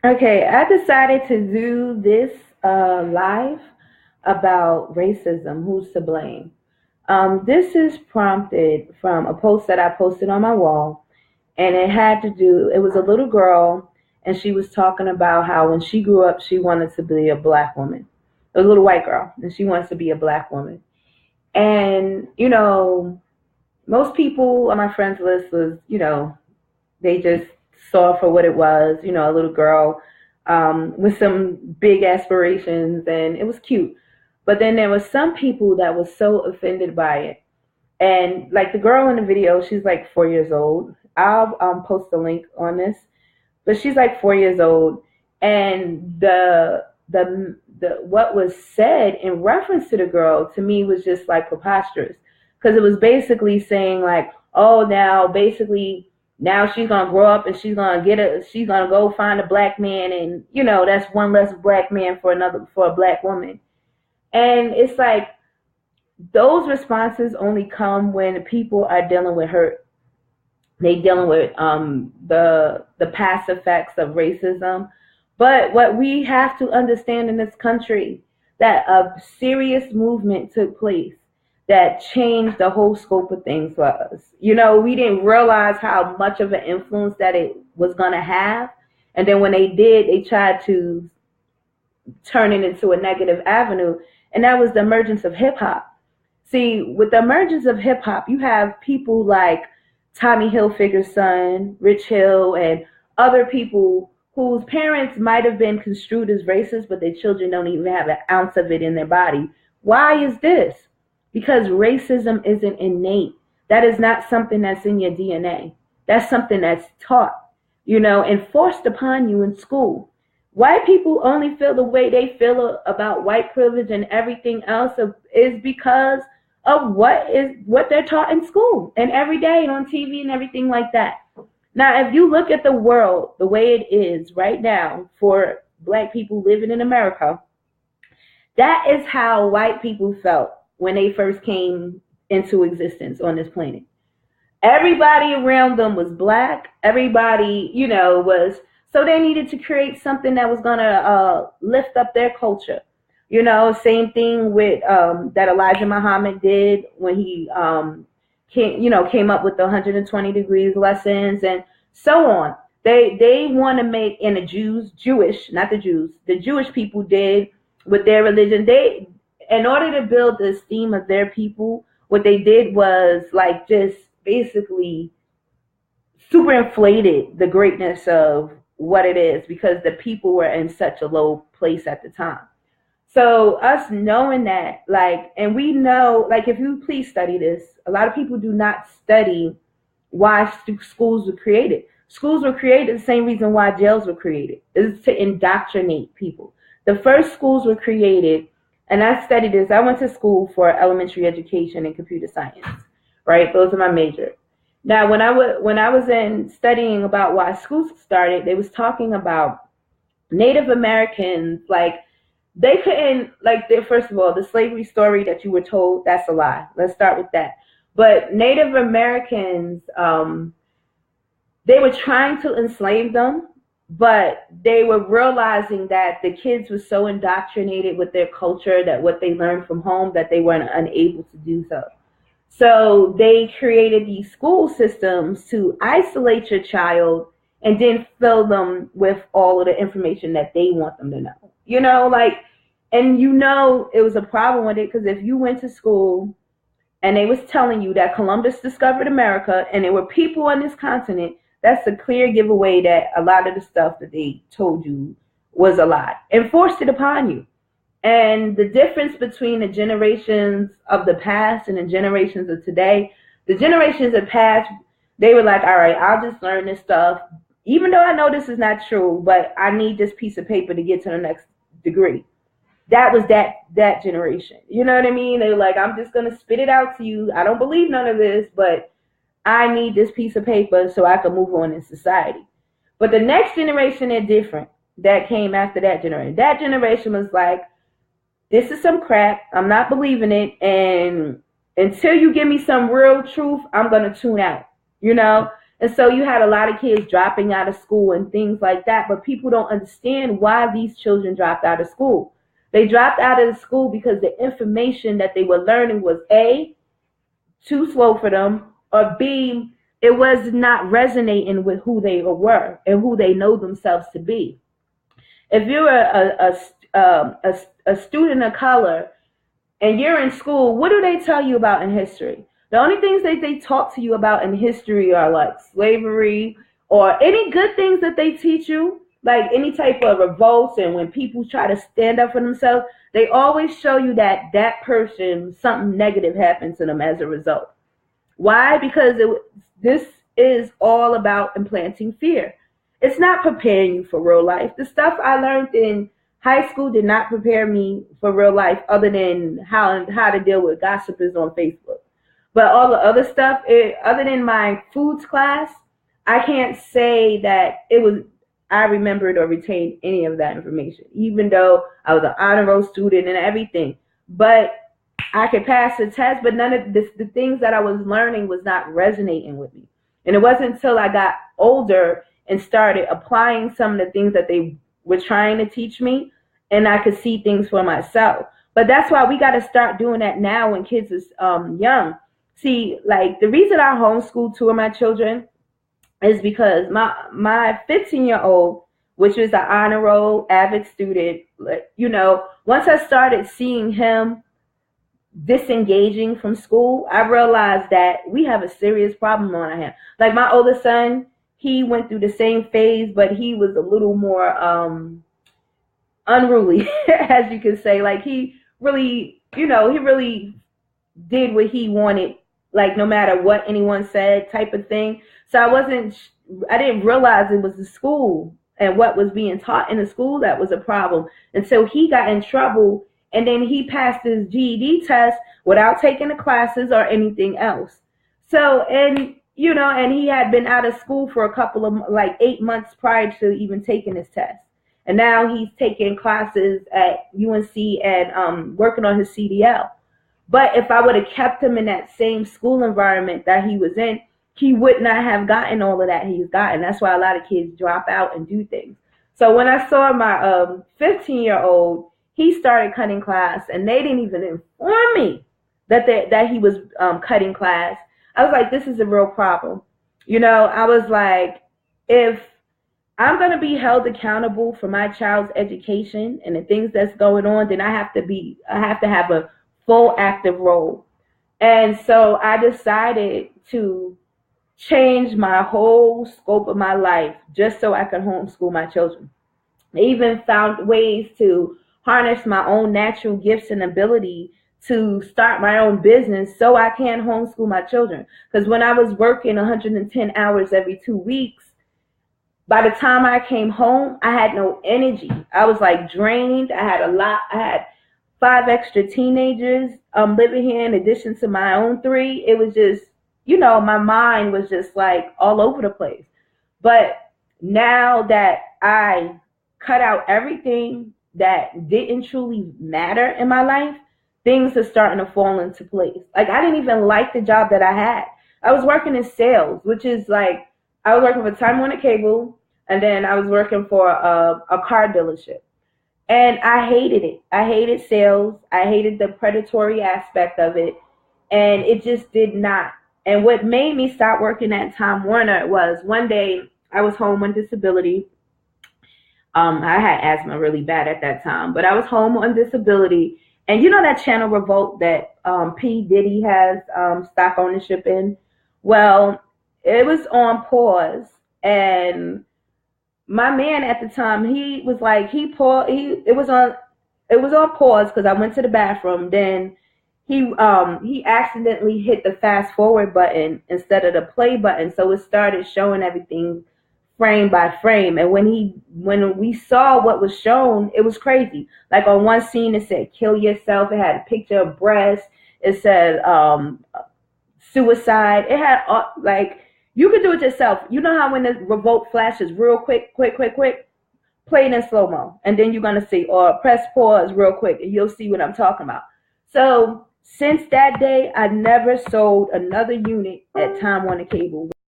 Okay, I decided to do this live about racism. Who's to blame? This is prompted from a post that I posted on my wall, and it had to do. It was a little girl, and she was talking about how when she grew up, she wanted to be a black woman. It was a little white girl, and she wants to be a black woman. And most people on my friends list was, they just saw it for what it was, a little girl with some big aspirations, and it was cute. But then there was some people that was so offended by it. And like the girl in the video, she's like 4 years old. I'll post a link on this, but she's like 4 years old, and the what was said in reference to the girl to me was just like preposterous, because it was basically saying like, oh, now basically now she's gonna grow up and she's gonna go find a black man, and that's one less black man for a black woman. And it's like those responses only come when people are dealing with hurt. They dealing with the past effects of racism. But what we have to understand in this country, that a serious movement took place that changed the whole scope of things for us. We didn't realize how much of an influence that it was going to have. And then when they did, they tried to turn it into a negative avenue. And that was the emergence of hip hop. See, with the emergence of hip hop, you have people like Tommy Hilfiger's son, Rich Hill, and other people whose parents might have been construed as racist, but their children don't even have an ounce of it in their body. Why is this? Because racism isn't innate. That is not something that's in your DNA. That's something that's taught, and forced upon you in school. White people only feel the way they feel about white privilege and everything else is because of what they're taught in school and every day on TV and everything like that. Now, if you look at the world the way it is right now for black people living in America, that is how white people felt when they first came into existence on this planet. Everybody around them was black. Everybody, was, so they needed to create something that was going to lift up their culture. Same thing with that Elijah Muhammad did when he came up with the 120 degrees lessons and so on. They want to make, and the Jewish people did with their religion. They, in order to build the esteem of their people, what they did was like just basically super inflated the greatness of what it is, because the people were in such a low place at the time. So us knowing that, and we know, if you please study this, a lot of people do not study why schools were created. Schools were created the same reason why jails were created, is to indoctrinate people. The first schools were created, and I studied this. I went to school for elementary education and computer science, right? Those are my major. Now, when I was in studying about why schools started, they was talking about Native Americans, they couldn't, first of all, the slavery story that you were told, that's a lie. Let's start with that. But Native Americans, they were trying to enslave them, but they were realizing that the kids were so indoctrinated with their culture, that what they learned from home, that they weren't unable to do so. So they created these school systems to isolate your child and then fill them with all of the information that they want them to know. And it was a problem with it, because if you went to school and they was telling you that Columbus discovered America and there were people on this continent, that's a clear giveaway that a lot of the stuff that they told you was a lie and forced it upon you. And the difference between the generations of the past and the generations of today, the generations of past, they were like, all right, I'll just learn this stuff, even though I know this is not true, but I need this piece of paper to get to the next degree. That was that generation. You know what I mean? They were like, I'm just going to spit it out to you. I don't believe none of this, but I need this piece of paper so I can move on in society. But the next generation, they're different. That came after that generation. That generation was like, this is some crap. I'm not believing it. And until you give me some real truth, I'm going to tune out. And so you had a lot of kids dropping out of school and things like that, but people don't understand why these children dropped out of school. They dropped out of the school because the information that they were learning was A, too slow for them, or B, it was not resonating with who they were and who they know themselves to be. If you're a student of color and you're in school, what do they tell you about in history? The only things that they talk to you about in history are like slavery or any good things that they teach you, like any type of revolts, and when people try to stand up for themselves, they always show you that that person, something negative happened to them as a result. Why? Because this is all about implanting fear. It's not preparing you for real life. The stuff I learned in high school did not prepare me for real life, other than how to deal with gossipers on Facebook. But all the other stuff, other than my foods class, I can't say that I remembered or retained any of that information, even though I was an honor roll student and everything. But I could pass the test, but none of the things that I was learning was not resonating with me. And it wasn't until I got older and started applying some of the things that they were trying to teach me, and I could see things for myself. But that's why we got to start doing that now when kids is young. See, like the reason I homeschool two of my children is because my 15-year-old, which was an honor roll avid student, once I started seeing him disengaging from school, I realized that we have a serious problem on our hands. Like my oldest son, he went through the same phase, but he was a little more unruly, as you could say. Like he really did what he wanted, like no matter what anyone said, type of thing. So I didn't realize it was the school and what was being taught in the school that was a problem. And so he got in trouble, and then he passed his GED test without taking the classes or anything else. So, and he had been out of school for a couple of, 8 months prior to even taking his test. And now he's taking classes at UNC and working on his CDL. But if I would have kept him in that same school environment that he was in, he would not have gotten all of that he's gotten. That's why a lot of kids drop out and do things. So when I saw my 15-year-old, he started cutting class, and they didn't even inform me that he was cutting class. I was like, this is a real problem. I was like, if I'm going to be held accountable for my child's education and the things that's going on, then I have to have a full active role. And so I decided to change my whole scope of my life just so I could homeschool my children. I even found ways to harness my own natural gifts and ability to start my own business so I can homeschool my children. Because when I was working 110 hours every 2 weeks, by the time I came home, I had no energy. I was like drained. I had 5 extra teenagers living here in addition to my own 3. It was just, my mind was just like all over the place. But now that I cut out everything that didn't truly matter in my life, things are starting to fall into place. Like I didn't even like the job that I had. I was working in sales, which is like, I was working for Time Warner Cable, and then I was working for a car dealership. And I hated it. I hated sales. I hated the predatory aspect of it. And it just did not. And what made me stop working at Time Warner was one day I was home on disability. I had asthma really bad at that time, but I was home on disability. And you know that channel Revolt that P. Diddy has stock ownership in? Well, it was on pause. And my man at the time, he was like, it was on pause because I went to the bathroom. Then he accidentally hit the fast forward button instead of the play button, so it started showing everything frame by frame. And when we saw what was shown, it was crazy. Like on one scene, it said "kill yourself." It had a picture of breasts. It said suicide. It had like. You can do it yourself. You know how when the revolt flashes real quick, play it in slow-mo. And then you're going to see, or press pause real quick, and you'll see what I'm talking about. So since that day, I never sold another unit at Time Warner Cable.